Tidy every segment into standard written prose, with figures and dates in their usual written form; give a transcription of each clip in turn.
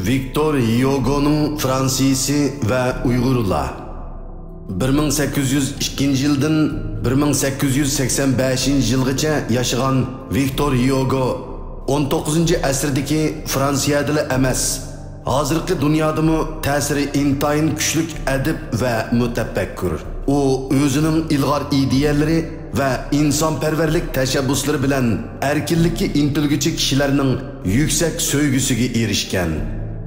Victor Hugo'nun Fransiyasi ve Uygurlar 1802 yıldan 1885 yılgacha yaşagan Victor Hugo 19. asrdagi Fransiya dili emas, hozirgi dunyodami ta'siri intayin kuchlik adib va mutafakkir. U o'zining ilg'or ideyalari va insonparvarlik tashabbuslari bilan erkinlikka intilguchi kishilarning yuksak so'ygisiga erishgan.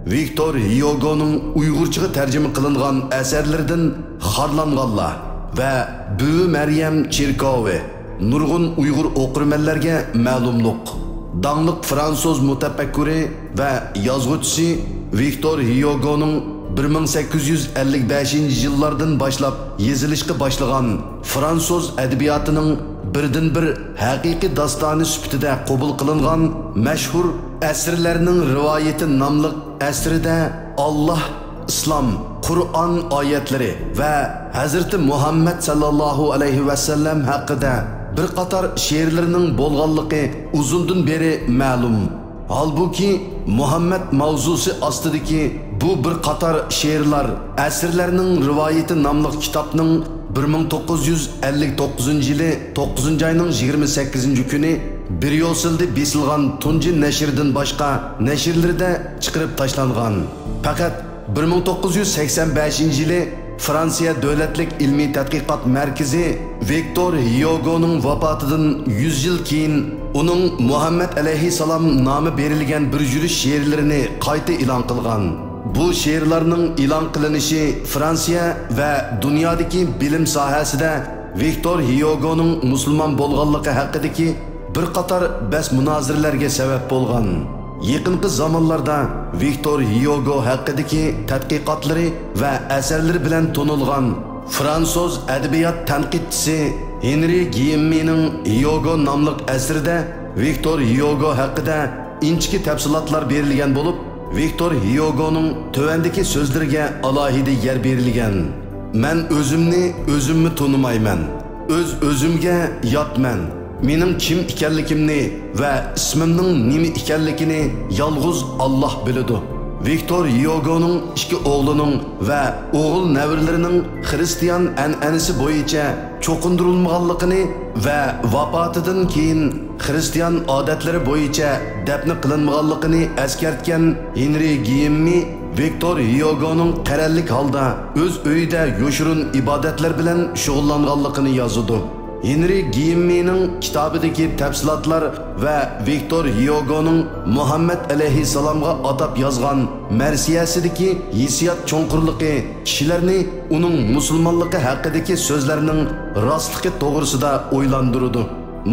Victor Hugo'ning Uyg'urchaga tarjima qilingan asarlaridan Xorlanganlar va Buvi Maryam Cherkovi nurg'un Uyg'ur o'qirmanlarga ma'lumliq. Danglik Fransuz mutafakkiri va yozuvchisi Victor Hugo'ning 1855 yillardan boshlab yozilishga boshlagan Fransuz adabiyotining birdan-bir haqiqiy dostoni sifatida qabul qilingan mashhur asrlarning rivoyati nomli asrida Allah, İslam, Qur'on oyatlari va Hazrati Muhammad sallallohu alayhi va sallam haqida bir qator she'rlarining bo'lganligi uzundan beri ma'lum. Halbuki Muhammad mavzusi ostidagi bu bir qator she'rlar asrlarning rivoyati nomli kitobning 1959 yili 9 oyning 28 kuni bir yo'silda besilgan tunji nashrdan boshqa nashrlarda chiqarib tashlangan. Faqat 1985 yili Fransiya Davlatlik ilmiy tadqiqot markazi Victor Hugo'ning vafotidan 100 yil keyin uning Muhammad alayhissalom nomi berilgan bir juri she'rlarini qayta e'lon qilgan. Bu she'rlarning e'lon qilinishi Fransiya va dunyodagi bilim sohasida Victor Hugo'ning musulmon bo'lganligi haqidagi bir qator bas munoziralarga sabab bo'lgan. Yaqinqi zamonlarda Victor Hugo haqidagi tadqiqotlari va asarlari bilan tonilgan Fransuz adabiyot tanqidchisi Henri Guillemot'ning Hugo nomli asrida Victor Hugo haqida inchki tafsilotlar berilgan bo'lib, Victor Hugo'ning tövendeki so'zlariga alohida yer berilgan. Men o'zimni tonimayman. O'zimga yotman. Mening kim ekanligimni va ismimning nima ekanligini yolg'iz Alloh biladi. Victor Hugo'ning ikki o'g'lining va o'g'il navirlarining Xristian an'anasi bo'yicha cho'qindirilmaganligini va vafotidan keyin Xristian odatlari bo'yicha dafn qilinmaganligini eskartgan Henri Guillemot Victor Hugo'ning qarallik holda o'z uyida yo'shirin ibodatlar bilan shug'ullanganligini yozdi. Henri Guillemot'ning kitobidagi tafsilotlar va Victor Hugo'ning Muhammad alayhissalomga atab yozgan marsiyasidagi hissiyot cho'nqurligi kishilarni uning musulmonligi haqidagi so'zlarining rostligi to'g'risida o'ylantirdi.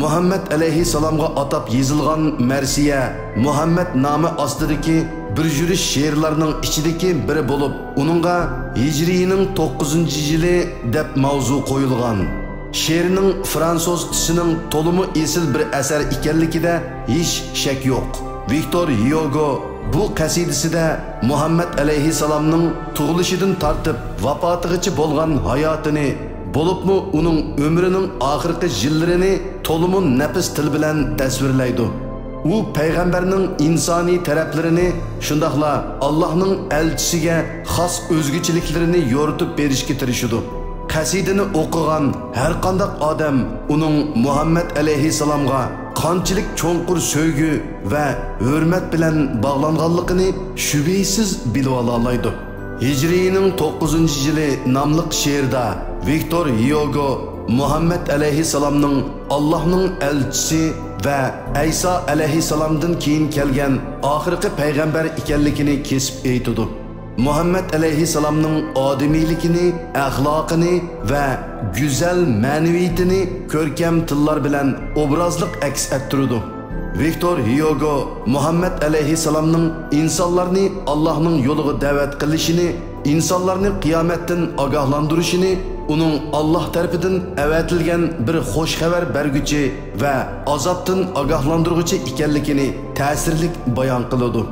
Muhammad alayhissalomga atab yozilgan marsiya Muhammad nomi ostidagi bir juri she'rlarning ichidagi biri bo'lib, uningga Hijrining 9-yili deb mavzu qo'yilgan. She'rning fransuz tisining to'limi esil bir asar ekanligida hech shak yo'q. Victor Hugo bu qasidasida Muhammad alayhissalomning tug'ilishidan tortib vafotigacha bo'lgan hayotini, bo'libmi uning umrining oxirgi yillarini to'limi nafis til bilan tasvirlaydi. U payg'ambarning insoniy taraflarini, shundaqla Allohning elchisiga xos o'zgachiliklarini yoritib berishga tirishadi. Qasidini o'qigan har qanday odam uning Muhammad alayhissalomga qanchalik cho'nqur sevgi va hurmat bilan bog'langanligini shubhasiz bilib oladi. Hijrining 9-yili nomli she'rda Victor Hugo Muhammad alayhissalomning Allohning elchisi va Ayso alayhissalomdan keyin kelgan oxirgi payg'ambar ekanligini kesib aytadi. Muhammad alayhissalomning odamiyligini, axloqini va go'zal ma'naviyatini ko'rkam tillar bilan obrazliq aks ettirdi. Victor Hugo Muhammad alayhissalomning insonlarni Allohning yo'liga da'vat qilishini, insonlarni qiyomatdan ogohlantirishini, uning Alloh tarafidan avatilgan bir xo'sh xabar berguchi va azobdan ogohlantiruvchi ekanligini ta'sirli bayon qiladi.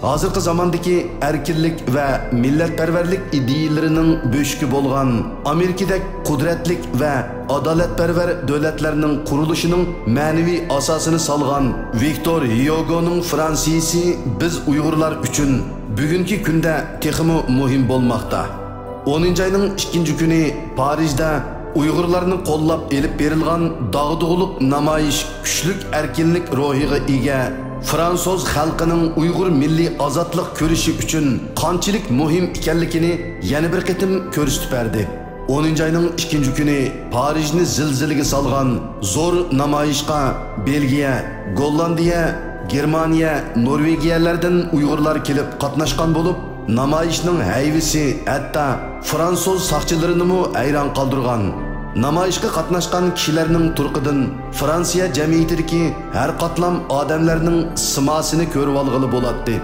Hozirgi zamondagi erkinlik va millatparvarlik ideyalarining bo'shki bo'lgan Amerikadagi qudratlik va adolatparvar davlatlarning qurilishining ma'naviy asosini solgan Victor Hugo'ning Fransiyasi biz Uyg'urlar uchun bugungi kunda texmi muhim bo'lmoqda. 10 ayning 2 kuni Parijda Uyg'urlarni qo'llab elib berilgan dag'dug'liq namoyish kuchlik erkinlik ruhiga ega Fransuz xalqining Uyg'ur milliy ozodlik ko'rishi uchun qanchalik muhim ekanligini yana bir qitim ko'rsatib berdi. 10 ayning 2 kuni Parijni zilzilaga solgan zo'r namoyishga Belgiya, Gollandiya, Germaniya, Norvegiyalardan Uyg'urlar kelib qatnashgan bo'lib, namoyishning hayvisi hatto Fransuz saqchilarini hayron qoldirgan. Namoyishga qatnashgan kishilarning turqidan Fransiya jamiyatidagi har qatlam odamlarning simosini ko'rib olg'ili bo'ladi.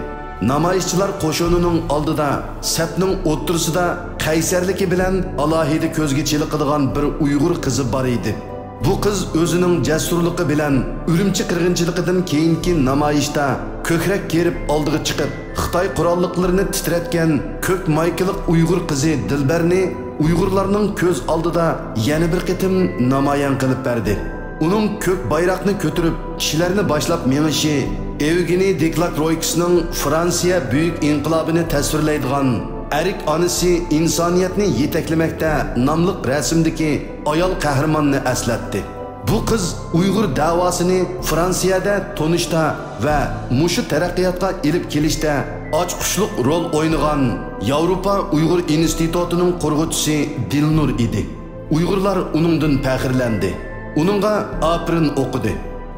Namoyishchilar qo'shinining oldida, sapning o'ttirsida qaysarligi bilan alohida ko'zga chiliqadigan bir Uyg'ur qizi bor edi. Bu qiz o'zining jasurligi bilan Urumchi qirg'inchiligidan keyingi namoyishda ko'krak kerib oldiga chiqib, Xitoy qurolliqlarini titratgan ko'k maykilik Uyg'ur qizi Dilbarni Uyg'urlarning ko'z oldida yana bir qitim namoyon qilib berdi. Uning ko'k bayroqni ko'tarib, kishilarni boshlab menishi Evgeniy Deklarokisning Fransiya buyuk inqilobini tasvirlaydigan Erik onasi insoniyatni yetaklamoqda nomli rasmdagi ayol qahramonni eslatdi. Bu qiz Uyg'ur davosini Fransiyada tonishda va mushu taraqqiyotga elib kelishda ochqushliq rol o'ynagan Yevropa Uyg'ur institutining qurg'uvchisi Dilnur edi. Uyg'urlar uningdan faxrlandi. Uningga aprin o'qidi.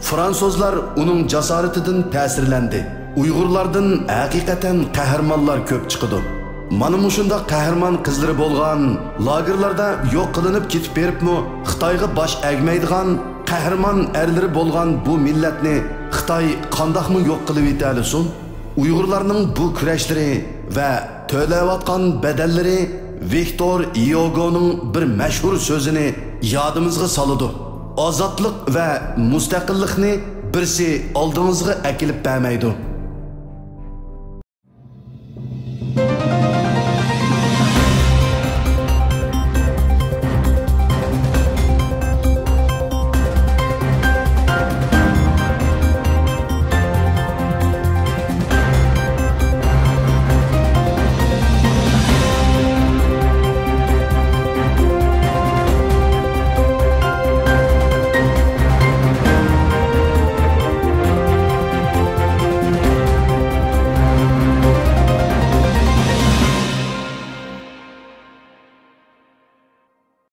Fransuzlar uning jasoratidan ta'sirlandi. Uyg'urlardan haqiqatan qahramonlar ko'p chiqdi. Mana mushunda qahramon qizlari bo'lgan, lagerlarda yo'q qilinib ketib beribmi, Xitoyga bosh egmaydigan qahramon erlari bo'lgan bu millatni Xitoy qandoqmi yo'q qilib yetalisin? Uyg'urlarning bu kurashlari va to'layotgan badallari Viktor Hugoning bir mashhur so'zini yodimizga soladi. Ozodlik va mustaqillikni birsi oldingizga akilib bermaydi.